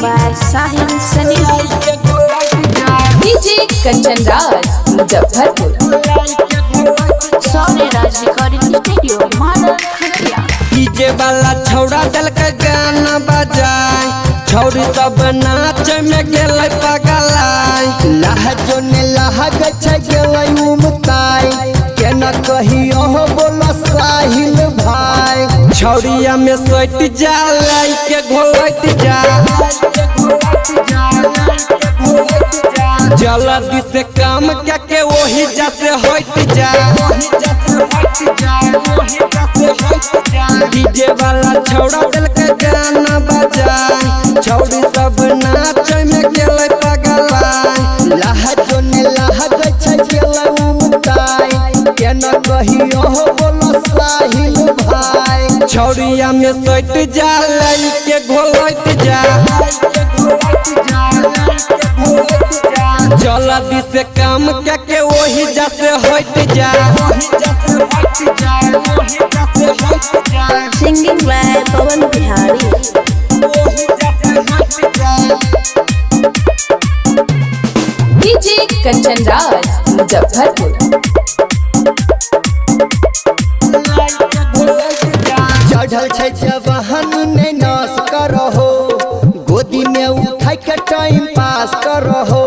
by Sahil Sunny. DJ Kanchan Raj, Muzaffarpur. Sonia Raj Recording Studio, Mara Khatia. DJ वाला छौड़ा दल के गाना बजाय छौड़ी सब नाच में गेलै पगलाय लहजो ने लहग छै गेलै उमताय केना कहियो बोला साहिल भाई छौड़िया में सट जा लाई के घोलट जा जल्दी से काम क्या के वही जैसे होट जा डीजे वाला छौड़ा दिल के गाना बजाय छौड़ी सब नाच में गेलै पगलाय लहजो ने लहग छै गेलै उमताय केना कहियो बोला साहिल भाई छौड़िया में सट जा लाई के घोलट जा जल्दी से काम क्या के वही जैसे होट जा Singing by Pawan Bihari. DJ Kanchan Raj, Muzaffarpur. चढ़ल छै जवान ने नाश करहो गोदी में उठाई के टाइम पास करहो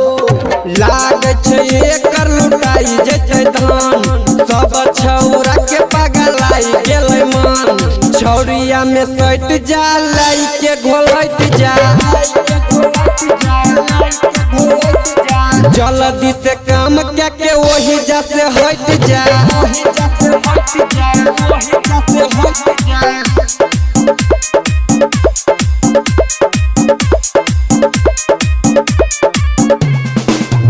लाग छै एकर लुटाई जेतै धान सब छौरा के पगलाई गेलै मन छौरिया में सट जा लाई के घोलट जा जल्दी से काम क्या के वही जैसे हट जा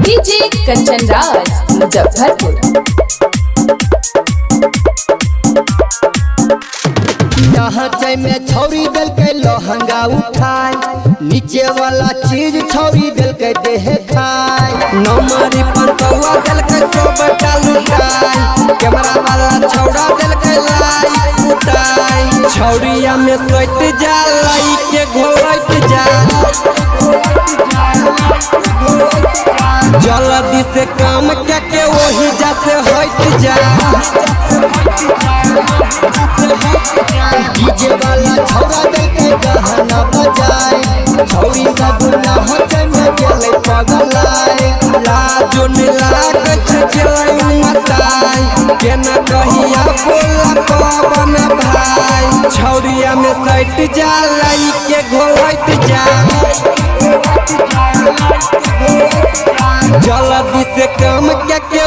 DJ Kanchan Raj, Muzaffarpur. नहचै में छौरी दिल के लहंगा उठाई नीचे वाला चीज छौरी दिल के देह खाई नमरी पंतवा दिल के सब लुटाई कैमरा वाला छौड़ा दिल के लाई उठाई छौरिया में सट जा लाई के घोलट जा जल्दी से काम क्या के वही जैसे हट जा डीजे वाला छौड़ा दिल के गाना बजाय छौड़ी सब नाच में गेलै पगलाय लाजो ने लाग छै गेलै उमताय केना कहिया बोला पवन भाई छौड़िया में सट जा लाई के घोलट जा जल्दी से काम क्या के